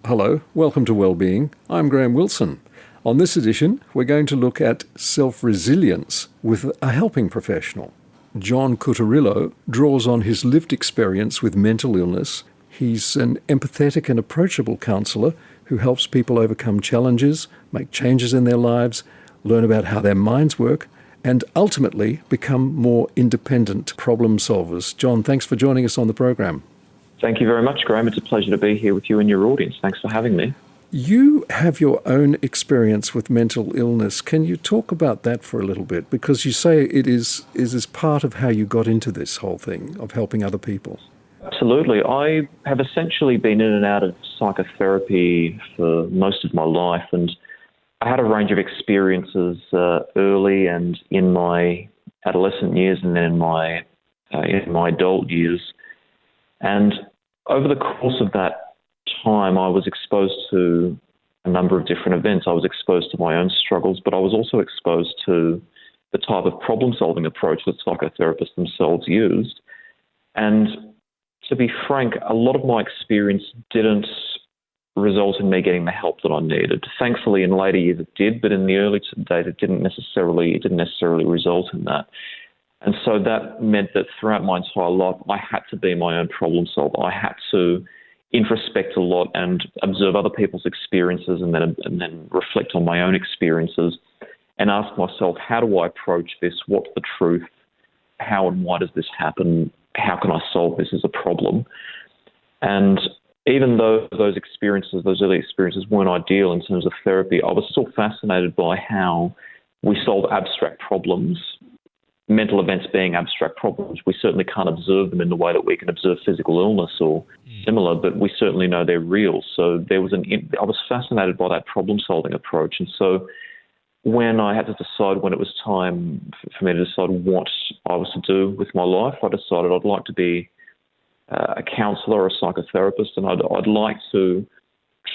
Hello, welcome to Wellbeing. I'm Graham Wilson. On this edition, we're going to look at self-resilience with a helping professional. John Cuturilo draws on his lived experience with mental illness. He's an empathetic and approachable counsellor who helps people overcome challenges, make changes in their lives, learn about how their minds work, and ultimately become more independent problem solvers. John, thanks for joining us on the program. Thank you very much, Graham. It's a pleasure to be here with you and your audience. Thanks for having me. You have your own experience with mental illness. Can you talk about that for a little bit? Because you say it is part of how you got into this whole thing of helping other people. Absolutely. I have essentially been in and out of psychotherapy for most of my life, and I had a range of experiences early and in my adolescent years and then in my adult years. And over the course of that time, I was exposed to a number of different events. I was exposed to my own struggles, but I was also exposed to the type of problem-solving approach that psychotherapists themselves used. And to be frank, a lot of my experience didn't result in me getting the help that I needed. Thankfully, in later years it did, but in the early days it didn't necessarily result in that. And so that meant that throughout my entire life, I had to be my own problem solver. I had to introspect a lot and observe other people's experiences and then reflect on my own experiences and ask myself, how do I approach this? What's the truth? How and why does this happen? How can I solve this as a problem? And even though those early experiences weren't ideal in terms of therapy, I was still fascinated by how we solve abstract problems. Mental events being abstract problems, we certainly can't observe them in the way that we can observe physical illness or similar, but we certainly know they're real. So I was fascinated by that problem-solving approach. And so when I had to decide when it was time for me to decide what I was to do with my life, I decided I'd like to be a counsellor or a psychotherapist, and I'd like to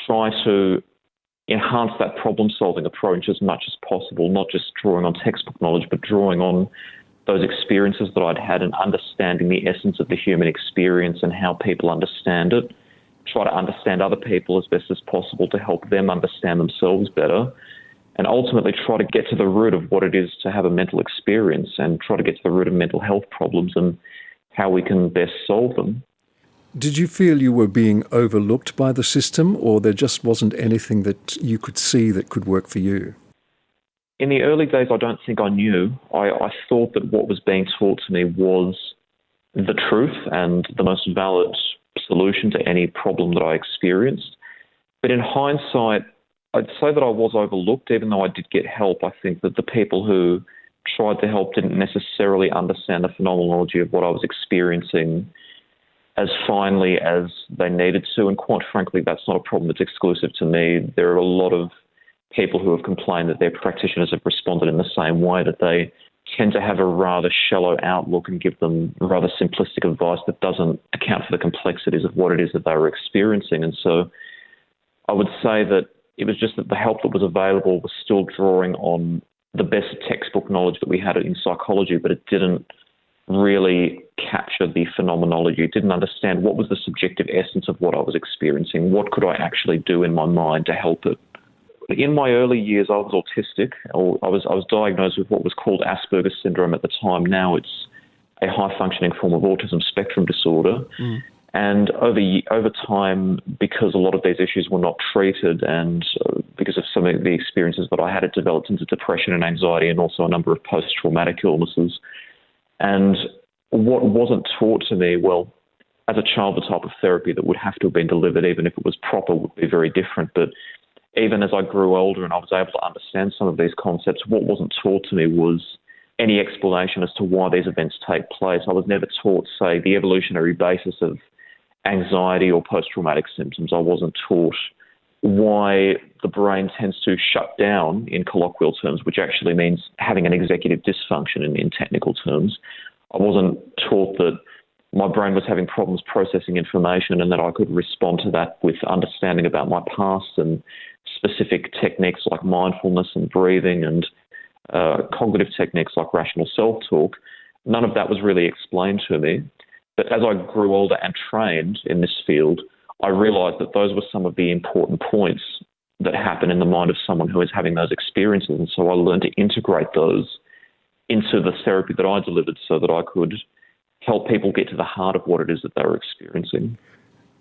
try to enhance that problem-solving approach as much as possible, not just drawing on textbook knowledge, but drawing on those experiences that I'd had and understanding the essence of the human experience and how people understand it, try to understand other people as best as possible to help them understand themselves better, and ultimately try to get to the root of what it is to have a mental experience and try to get to the root of mental health problems and how we can best solve them. Did you feel you were being overlooked by the system, or there just wasn't anything that you could see that could work for you? In the early days, I don't think I knew. I thought that what was being taught to me was the truth and the most valid solution to any problem that I experienced. But in hindsight, I'd say that I was overlooked. Even though I did get help, I think that the people who tried to help didn't necessarily understand the phenomenology of what I was experiencing as finely as they needed to. And quite frankly, that's not a problem that's exclusive to me. There are a lot of people who have complained that their practitioners have responded in the same way, that they tend to have a rather shallow outlook and give them rather simplistic advice that doesn't account for the complexities of what it is that they were experiencing. And so I would say that it was just that the help that was available was still drawing on the best textbook knowledge that we had in psychology, but it didn't really capture the phenomenology. It didn't understand what was the subjective essence of what I was experiencing. What could I actually do in my mind to help it? In my early years, I was autistic. I was diagnosed with what was called Asperger's syndrome at the time. Now it's a high-functioning form of autism spectrum disorder. And over time, because a lot of these issues were not treated and because of some of the experiences that I had, it developed into depression and anxiety and also a number of post-traumatic illnesses. And what wasn't taught to me, well, as a child, the type of therapy that would have to have been delivered, even if it was proper, would be very different. But even as I grew older and I was able to understand some of these concepts, what wasn't taught to me was any explanation as to why these events take place. I was never taught, say, the evolutionary basis of anxiety or post-traumatic symptoms. I wasn't taught why the brain tends to shut down in colloquial terms, which actually means having an executive dysfunction in technical terms. I wasn't taught that my brain was having problems processing information and that I could respond to that with understanding about my past and specific techniques like mindfulness and breathing and cognitive techniques like rational self-talk. None of that was really explained to me. But as I grew older and trained in this field, I realised that those were some of the important points that happen in the mind of someone who is having those experiences. And so I learned to integrate those into the therapy that I delivered so that I could help people get to the heart of what it is that they were experiencing.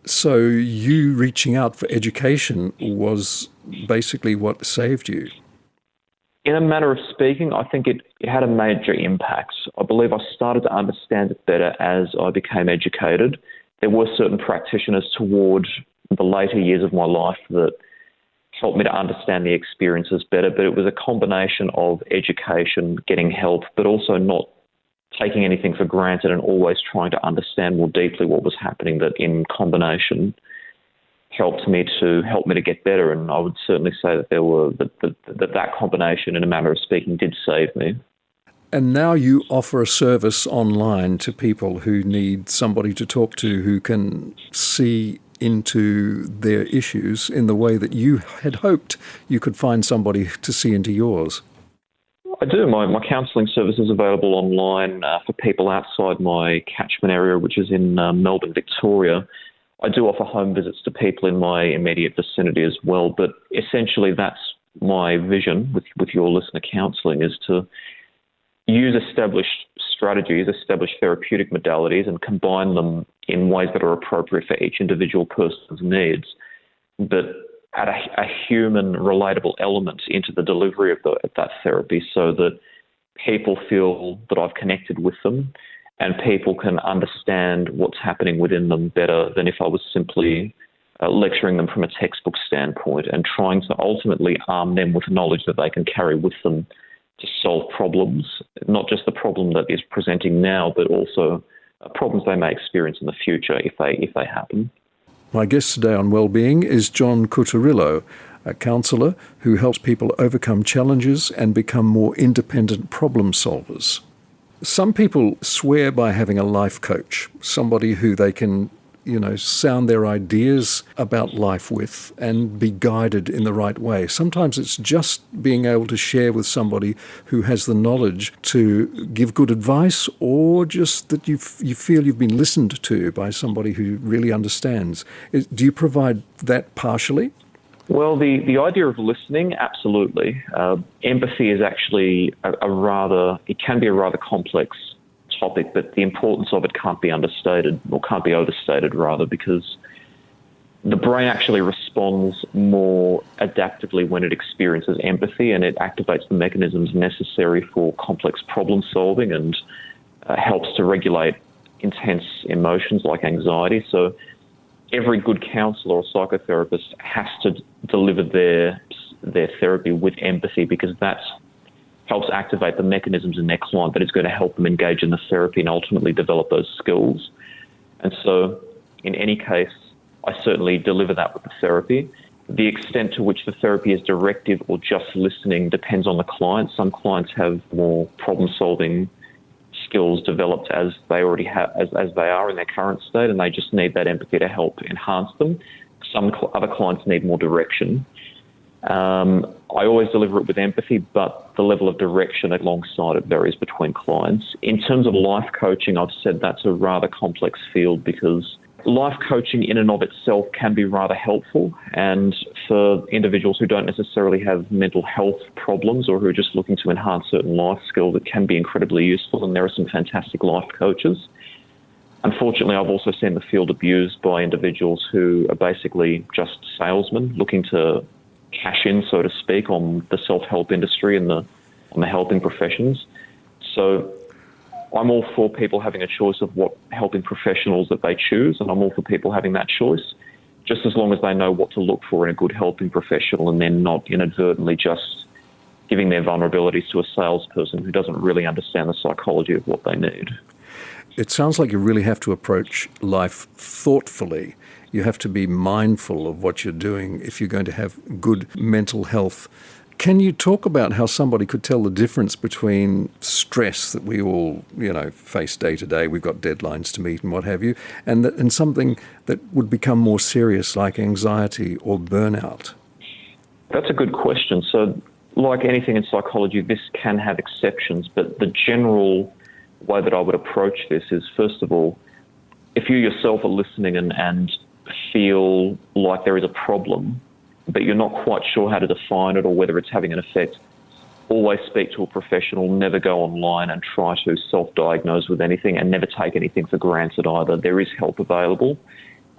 So you reaching out for education was basically what saved you? In a manner of speaking, I think it had a major impact. I believe I started to understand it better as I became educated. There were certain practitioners toward the later years of my life that helped me to understand the experiences better, but it was a combination of education, getting help, but also not taking anything for granted and always trying to understand more deeply what was happening, that in combination helped me to get better. And I would certainly say that that combination, in a manner of speaking, did save me. And now you offer a service online to people who need somebody to talk to who can see into their issues in the way that you had hoped you could find somebody to see into yours. I do. My counselling service is available online for people outside my catchment area, which is in Melbourne, Victoria. I do offer home visits to people in my immediate vicinity as well, but essentially that's my vision with your listener counselling, is to use established strategies, established therapeutic modalities, and combine them in ways that are appropriate for each individual person's needs, but add a human, relatable element into the delivery of that therapy so that people feel that I've connected with them and people can understand what's happening within them better than if I was simply lecturing them from a textbook standpoint and trying to ultimately arm them with knowledge that they can carry with them to solve problems, not just the problem that is presenting now, but also problems they may experience in the future if they happen. My guest today on Wellbeing is John Cuturilo, a counsellor who helps people overcome challenges and become more independent problem solvers. Some people swear by having a life coach, somebody who they can, sound their ideas about life with and be guided in the right way. Sometimes it's just being able to share with somebody who has the knowledge to give good advice, or just that you feel you've been listened to by somebody who really understands. Do you provide that partially? Well, the idea of listening, absolutely. Empathy is actually it can be a rather complex topic, but the importance of it can't be understated, or can't be overstated rather, because the brain actually responds more adaptively when it experiences empathy, and it activates the mechanisms necessary for complex problem solving and helps to regulate intense emotions like anxiety. So every good counsellor or psychotherapist has to deliver their therapy with empathy, because that helps activate the mechanisms in their client that is going to help them engage in the therapy and ultimately develop those skills. And so in any case, I certainly deliver that with the therapy. The extent to which the therapy is directive or just listening depends on the client. Some clients have more problem-solving skills developed as they already have, as they are in their current state, and they just need that empathy to help enhance them. Some other clients need more direction. I always deliver it with empathy, but the level of direction alongside it varies between clients. In terms of life coaching, I've said that's a rather complex field, because life coaching in and of itself can be rather helpful, and for individuals who don't necessarily have mental health problems or who are just looking to enhance certain life skills, it can be incredibly useful, and there are some fantastic life coaches. Unfortunately, I've also seen the field abused by individuals who are basically just salesmen looking to cash in, so to speak, on the self-help industry and on the helping professions. So I'm all for people having a choice of what helping professionals that they choose, and I'm all for people having that choice, just as long as they know what to look for in a good helping professional, and then not inadvertently just giving their vulnerabilities to a salesperson who doesn't really understand the psychology of what they need. It sounds like you really have to approach life thoughtfully. You have to be mindful of what you're doing if you're going to have good mental health. Can you talk about how somebody could tell the difference between stress that we all, face day to day, we've got deadlines to meet and what have you, and something that would become more serious like anxiety or burnout? That's a good question. So like anything in psychology, this can have exceptions, but the general way that I would approach this is, first of all, if you yourself are listening and feel like there is a problem, but you're not quite sure how to define it or whether it's having an effect, always speak to a professional, never go online and try to self-diagnose with anything, and never take anything for granted either. There is help available.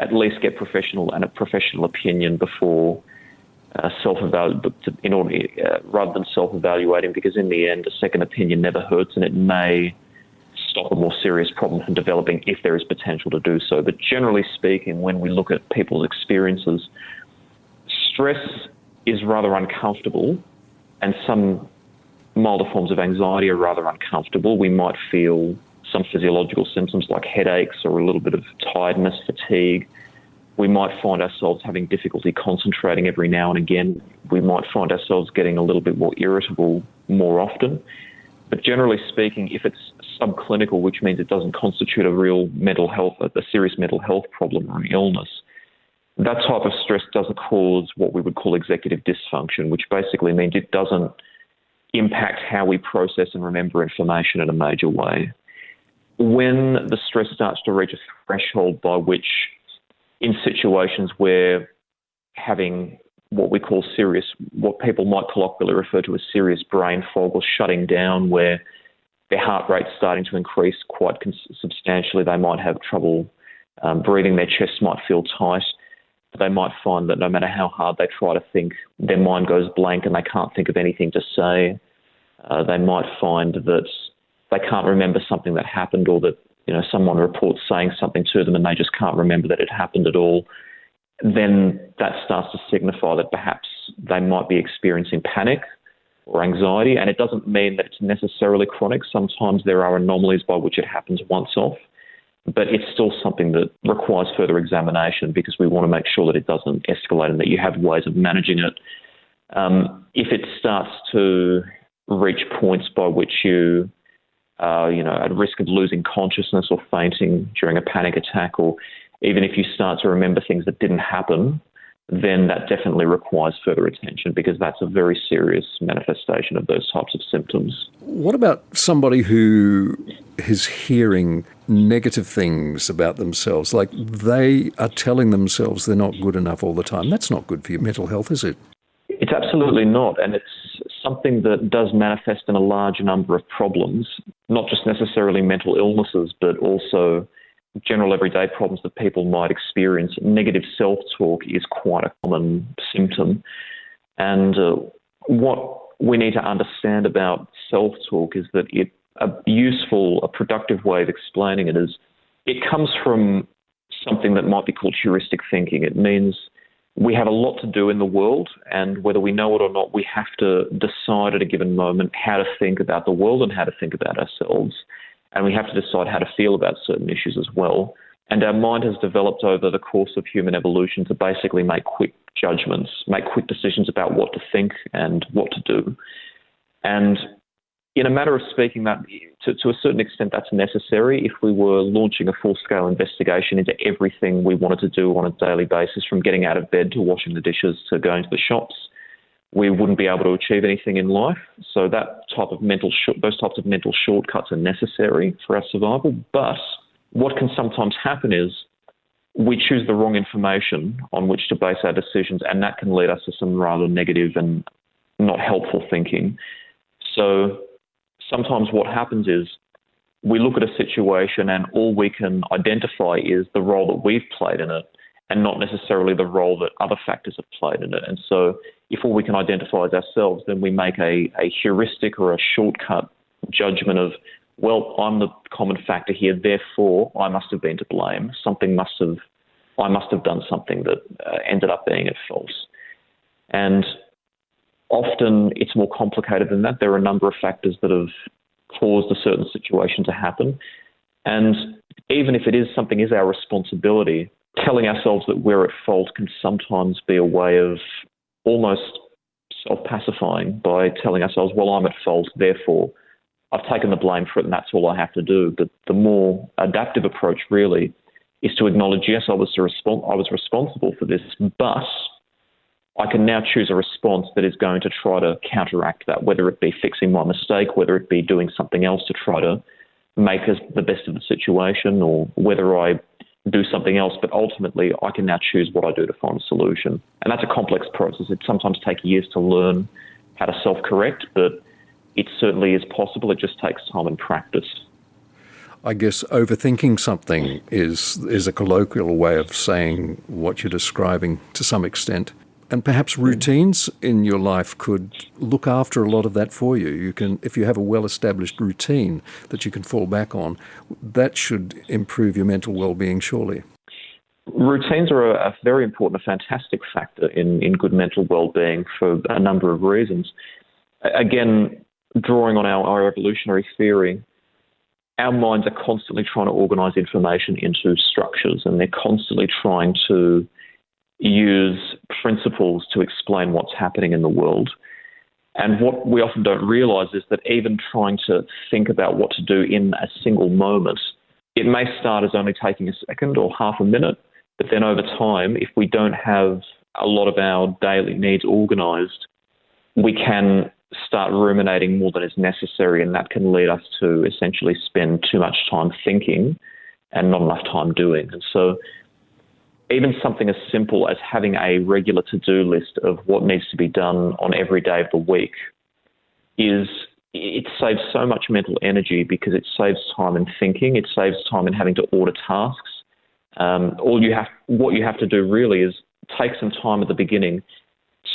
At least get professional opinion before rather than self-evaluating, because in the end, a second opinion never hurts, and it may stop a more serious problem from developing if there is potential to do so. But generally speaking, when we look at people's experiences, stress is rather uncomfortable, and some milder forms of anxiety are rather uncomfortable. We might feel some physiological symptoms like headaches or a little bit of tiredness, fatigue. We might find ourselves having difficulty concentrating every now and again. We might find ourselves getting a little bit more irritable more often. But generally speaking, if it's subclinical, which means it doesn't constitute a real a serious mental health problem or an illness, that type of stress doesn't cause what we would call executive dysfunction, which basically means it doesn't impact how we process and remember information in a major way. When the stress starts to reach a threshold by which, in situations where having what we call what people might colloquially refer to as serious brain fog or shutting down, where their heart rate's starting to increase quite substantially, they might have trouble breathing, their chest might feel tight, they might find that no matter how hard they try to think, their mind goes blank and they can't think of anything to say. They might find that they can't remember something that happened, or that someone reports saying something to them and they just can't remember that it happened at all. Then that starts to signify that perhaps they might be experiencing panic or anxiety, and it doesn't mean that it's necessarily chronic. Sometimes there are anomalies by which it happens once off, but it's still something that requires further examination, because we want to make sure that it doesn't escalate and that you have ways of managing it. If it starts to reach points by which you are, at risk of losing consciousness or fainting during a panic attack, or even if you start to remember things that didn't happen, then that definitely requires further attention, because that's a very serious manifestation of those types of symptoms. What about somebody who is hearing negative things about themselves, like they are telling themselves they're not good enough all the time? That's not good for your mental health, is it? It's absolutely not, and it's something that does manifest in a large number of problems, not just necessarily mental illnesses, but also general everyday problems that people might experience. Negative self-talk is quite a common symptom. And what we need to understand about self-talk is that a productive way of explaining it is it comes from something that might be called heuristic thinking. It means we have a lot to do in the world, and whether we know it or not, we have to decide at a given moment how to think about the world and how to think about ourselves. And we have to decide how to feel about certain issues as well. And our mind has developed over the course of human evolution to basically make quick judgments, make quick decisions about what to think and what to do. And in a matter of speaking, that to a certain extent, that's necessary. If we were launching a full-scale investigation into everything we wanted to do on a daily basis, from getting out of bed to washing the dishes to going to the shops, we wouldn't be able to achieve anything in life. So those types of mental shortcuts are necessary for our survival. But what can sometimes happen is we choose the wrong information on which to base our decisions, and that can lead us to some rather negative and not helpful thinking. So sometimes what happens is we look at a situation and all we can identify is the role that we've played in it, and not necessarily the role that other factors have played in it. And so if all we can identify is ourselves, then we make a heuristic or a shortcut judgment of, well, I'm the common factor here, therefore I must have been to blame. I must have done something that ended up being at fault. And often it's more complicated than that. There are a number of factors that have caused a certain situation to happen. And even if something is our responsibility, telling ourselves that we're at fault can sometimes be a way of almost self-pacifying, by telling ourselves, well, I'm at fault, therefore I've taken the blame for it and that's all I have to do. But the more adaptive approach really is to acknowledge, yes, I was responsible for this, but I can now choose a response that is going to try to counteract that, whether it be fixing my mistake, whether it be doing something else to try to make us the best of the situation, or whether I do something else, but ultimately I can now choose what I do to find a solution. And that's a complex process. It sometimes takes years to learn how to self-correct, but it certainly is possible. It just takes time and practice. I guess overthinking something is a colloquial way of saying what you're describing to some extent. And perhaps routines in your life could look after a lot of that for you. You can, if you have a well-established routine that you can fall back on, that should improve your mental well-being, surely. Routines are a very important, a fantastic factor in good mental well-being for a number of reasons. Again, drawing on our evolutionary theory, our minds are constantly trying to organise information into structures, and they're constantly trying to use principles to explain what's happening in the world. And what we often don't realise is that even trying to think about what to do in a single moment, it may start as only taking a second or half a minute, but then over time, if we don't have a lot of our daily needs organised, we can start ruminating more than is necessary, and that can lead us to essentially spend too much time thinking and not enough time doing. And so even something as simple as having a regular to-do list of what needs to be done on every day of the week it saves so much mental energy because it saves time in thinking, it saves time in having to order tasks. What you have to do really is take some time at the beginning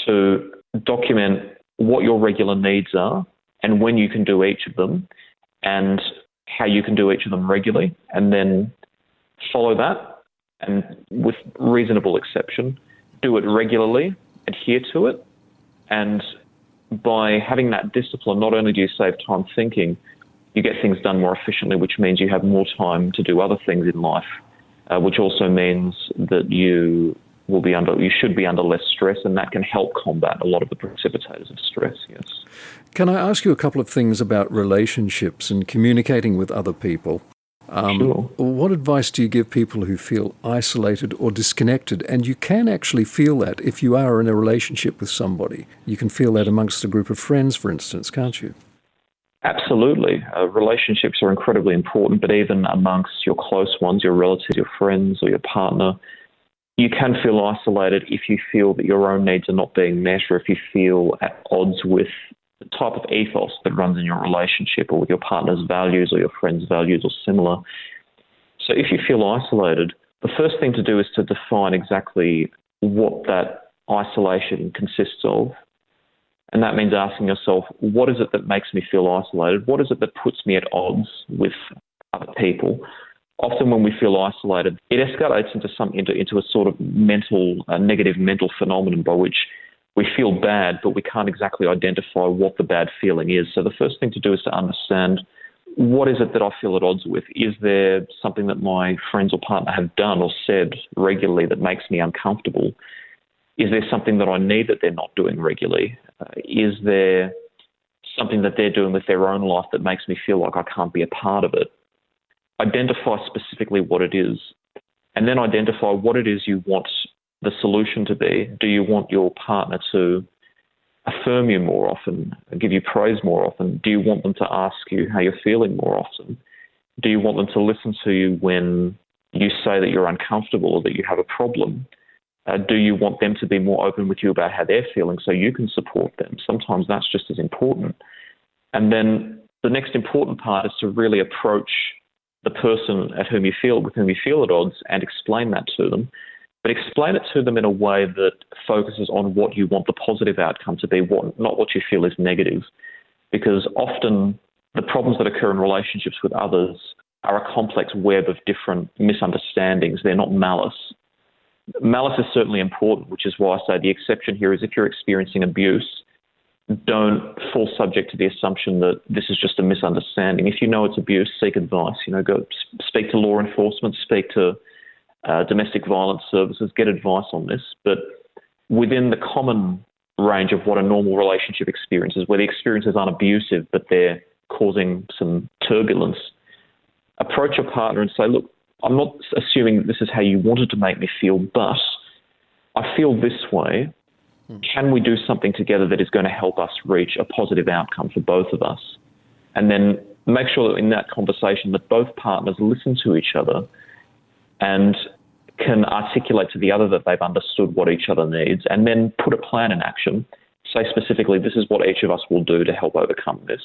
to document what your regular needs are and when you can do each of them and how you can do each of them regularly, and then follow that. And with reasonable exception, do it regularly, adhere to it, and by having that discipline, not only do you save time thinking, you get things done more efficiently, which means you have more time to do other things in life, which also means that you should be under less stress, and that can help combat a lot of the precipitators of stress, yes. Can I ask you a couple of things about relationships and communicating with other people? Sure. What advice do you give people who feel isolated or disconnected? And you can actually feel that if you are in a relationship with somebody. You can feel that amongst a group of friends, for instance, can't you? Absolutely. Relationships are incredibly important, but even amongst your close ones, your relatives, your friends, or your partner, you can feel isolated if you feel that your own needs are not being met, or if you feel at odds with the type of ethos that runs in your relationship, or with your partner's values or your friend's values or similar. So if you feel isolated, the first thing to do is to define exactly what that isolation consists of. And that means asking yourself, what is it that makes me feel isolated? What is it that puts me at odds with other people? Often when we feel isolated, it escalates into a sort of negative mental phenomenon by which we feel bad, but we can't exactly identify what the bad feeling is. So the first thing to do is to understand, what is it that I feel at odds with? Is there something that my friends or partner have done or said regularly that makes me uncomfortable? Is there something that I need that they're not doing regularly? Is there something that they're doing with their own life that makes me feel like I can't be a part of it? Identify specifically what it is, and then identify what it is you want the solution to be. Do you want your partner to affirm you more often, give you praise more often? Do you want them to ask you how you're feeling more often? Do you want them to listen to you when you say that you're uncomfortable or that you have a problem? Do you want them to be more open with you about how they're feeling so you can support them? Sometimes that's just as important. And then the next important part is to really approach the person with whom you feel at odds and explain that to them. But explain it to them in a way that focuses on what you want the positive outcome to be, not what you feel is negative. Because often the problems that occur in relationships with others are a complex web of different misunderstandings. They're not malice. Malice is certainly important, which is why I say the exception here is if you're experiencing abuse, don't fall subject to the assumption that this is just a misunderstanding. If you know it's abuse, seek advice. Go speak to law enforcement, speak to domestic violence services, get advice on this. But within the common range of what a normal relationship experiences, where the experiences aren't abusive but they're causing some turbulence, approach your partner and say, look, I'm not assuming that this is how you wanted to make me feel, but I feel this way. Can we do something together that is going to help us reach a positive outcome for both of us? And then make sure that in that conversation that both partners listen to each other and can articulate to the other that they've understood what each other needs, and then put a plan in action. Say specifically, this is what each of us will do to help overcome this.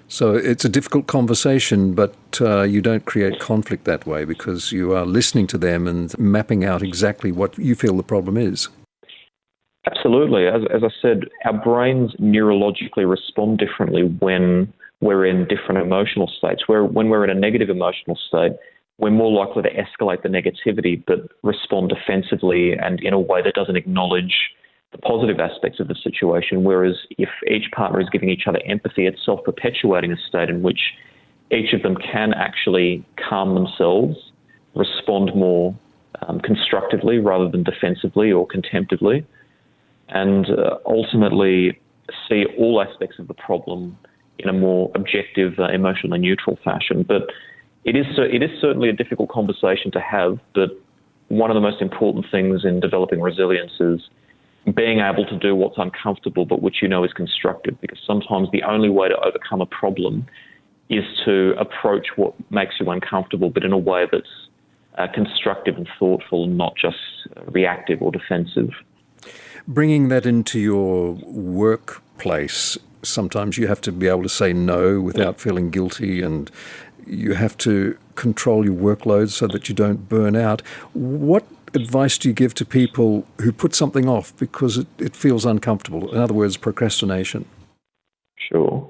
So it's a difficult conversation, but you don't create conflict that way because you are listening to them and mapping out exactly what you feel the problem is. Absolutely. As I said, our brains neurologically respond differently when we're in different emotional states. When we're in a negative emotional state, we're more likely to escalate the negativity but respond defensively and in a way that doesn't acknowledge the positive aspects of the situation, whereas if each partner is giving each other empathy, it's self-perpetuating a state in which each of them can actually calm themselves, respond more constructively rather than defensively or contemptively, and ultimately see all aspects of the problem in a more objective, emotionally neutral fashion. But it is certainly a difficult conversation to have, but one of the most important things in developing resilience is being able to do what's uncomfortable but which you know is constructive, because sometimes the only way to overcome a problem is to approach what makes you uncomfortable but in a way that's constructive and thoughtful, not just reactive or defensive. Bringing that into your workplace, sometimes you have to be able to say no without feeling guilty, and you have to control your workload so that you don't burn out. What advice do you give to people who put something off because it feels uncomfortable? In other words, procrastination. Sure.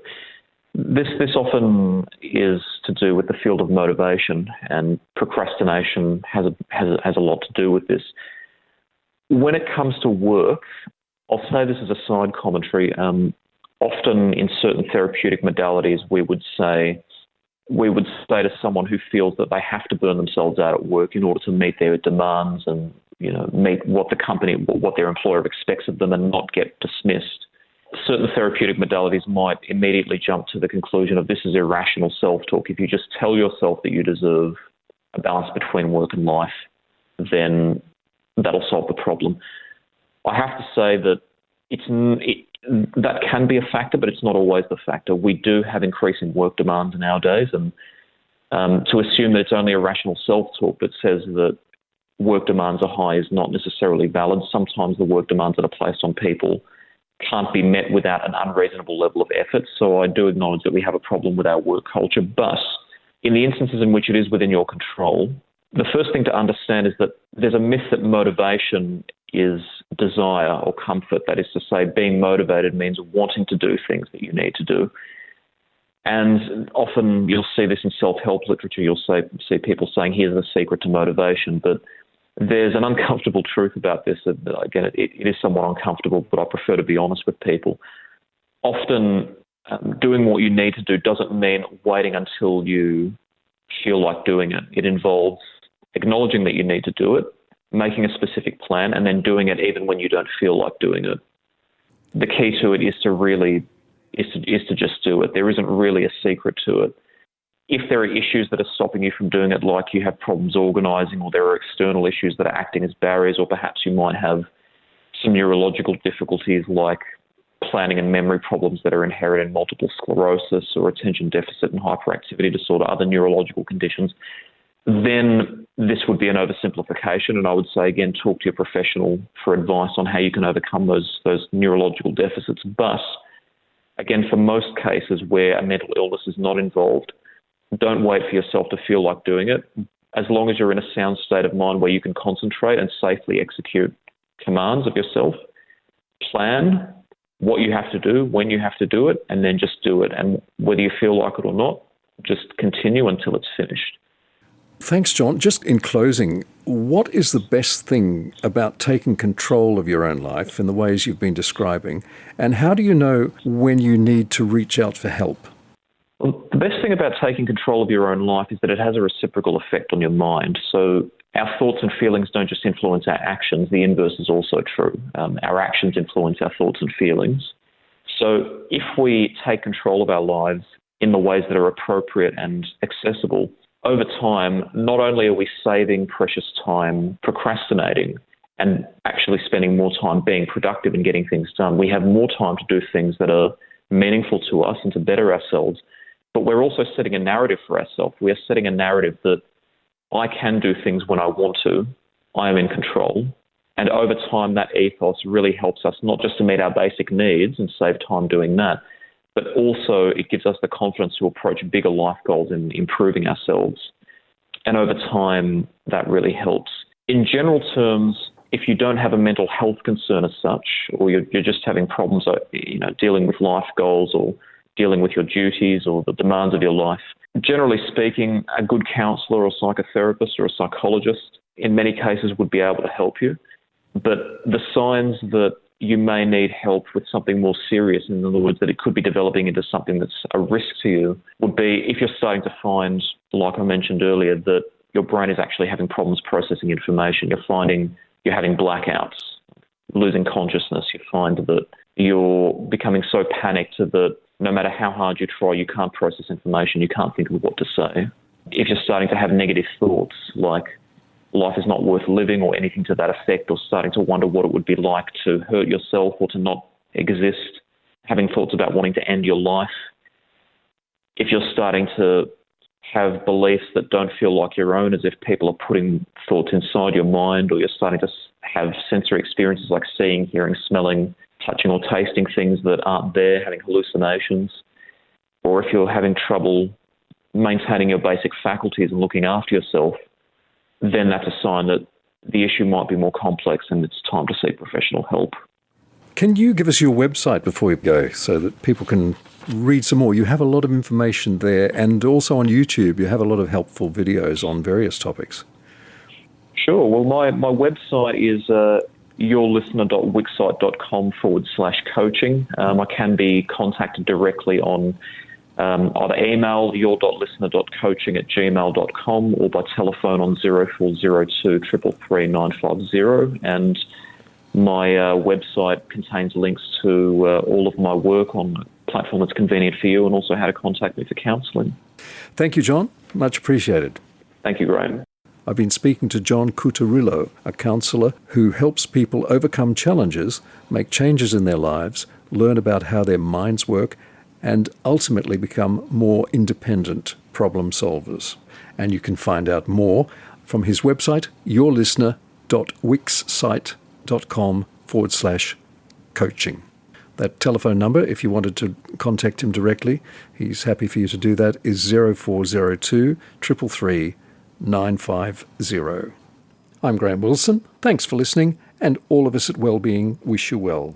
This often is to do with the field of motivation, and procrastination has a lot to do with this. When it comes to work, I'll say this as a side commentary. Often in certain therapeutic modalities, we would say to someone who feels that they have to burn themselves out at work in order to meet their demands and meet what their employer expects of them and not get dismissed. Certain therapeutic modalities might immediately jump to the conclusion of this is irrational self-talk. If you just tell yourself that you deserve a balance between work and life, then that'll solve the problem. I have to say that that can be a factor, but it's not always the factor. We do have increasing work demands nowadays, and to assume that it's only a rational self-talk that says that work demands are high is not necessarily valid. Sometimes the work demands that are placed on people can't be met without an unreasonable level of effort. So I do acknowledge that we have a problem with our work culture, but in the instances in which it is within your control, the first thing to understand is that there's a myth that motivation is desire or comfort. That is to say, being motivated means wanting to do things that you need to do. And often you'll see this in self-help literature. You'll see people saying, here's the secret to motivation. But there's an uncomfortable truth about this. That, again, it is somewhat uncomfortable, but I prefer to be honest with people. Often doing what you need to do doesn't mean waiting until you feel like doing it. It involves acknowledging that you need to do it, making a specific plan, and then doing it even when you don't feel like doing it. The key to it is to just do it. There isn't really a secret to it. If there are issues that are stopping you from doing it, like you have problems organising, or there are external issues that are acting as barriers, or perhaps you might have some neurological difficulties like planning and memory problems that are inherent in multiple sclerosis or attention deficit and hyperactivity disorder, other neurological conditions, then this would be an oversimplification. And I would say, again, talk to your professional for advice on how you can overcome those neurological deficits. But again, for most cases where a mental illness is not involved, don't wait for yourself to feel like doing it. As long as you're in a sound state of mind where you can concentrate and safely execute commands of yourself, plan what you have to do, when you have to do it, and then just do it. And whether you feel like it or not, just continue until it's finished. Thanks, John. Just in closing, what is the best thing about taking control of your own life in the ways you've been describing? And how do you know when you need to reach out for help? Well, the best thing about taking control of your own life is that it has a reciprocal effect on your mind. So our thoughts and feelings don't just influence our actions. The inverse is also true. Our actions influence our thoughts and feelings. So if we take control of our lives in the ways that are appropriate and accessible, over time, not only are we saving precious time procrastinating and actually spending more time being productive and getting things done, we have more time to do things that are meaningful to us and to better ourselves. But we're also setting a narrative for ourselves. We are setting a narrative that I can do things when I want to, I am in control. And over time, that ethos really helps us not just to meet our basic needs and save time doing that, but also it gives us the confidence to approach bigger life goals and improving ourselves. And over time, that really helps. In general terms, if you don't have a mental health concern as such, or you're just having problems, dealing with life goals or dealing with your duties or the demands of your life, generally speaking, a good counsellor or psychotherapist or a psychologist in many cases would be able to help you. But the signs that you may need help with something more serious, in other words, that it could be developing into something that's a risk to you, would be if you're starting to find, like I mentioned earlier, that your brain is actually having problems processing information. You're finding you're having blackouts, losing consciousness. You find that you're becoming so panicked that no matter how hard you try, you can't process information. You can't think of what to say. If you're starting to have negative thoughts like life is not worth living or anything to that effect, or starting to wonder what it would be like to hurt yourself or to not exist, having thoughts about wanting to end your life, if you're starting to have beliefs that don't feel like your own, as if people are putting thoughts inside your mind, or you're starting to have sensory experiences like seeing, hearing, smelling, touching or tasting things that aren't there, having hallucinations, or if you're having trouble maintaining your basic faculties and looking after yourself, then that's a sign that the issue might be more complex and it's time to seek professional help. Can you give us your website before you go so that people can read some more? You have a lot of information there, and also on YouTube you have a lot of helpful videos on various topics. Sure. Well, my website is yourlistener.wixsite.com/coaching. I can be contacted directly on either email your.listener.coaching@gmail.com or by telephone on 0402 333 950. And my website contains links to all of my work on a platform that's convenient for you, and also how to contact me for counselling. Thank you, John. Much appreciated. Thank you, Graham. I've been speaking to John Cuturilo, a counsellor who helps people overcome challenges, make changes in their lives, learn about how their minds work, and ultimately become more independent problem solvers. And you can find out more from his website, yourlistener.wixsite.com/coaching. That telephone number, if you wanted to contact him directly, he's happy for you to do that, is 0402 333 950. I'm Graham Wilson. Thanks for listening, and all of us at Wellbeing wish you well.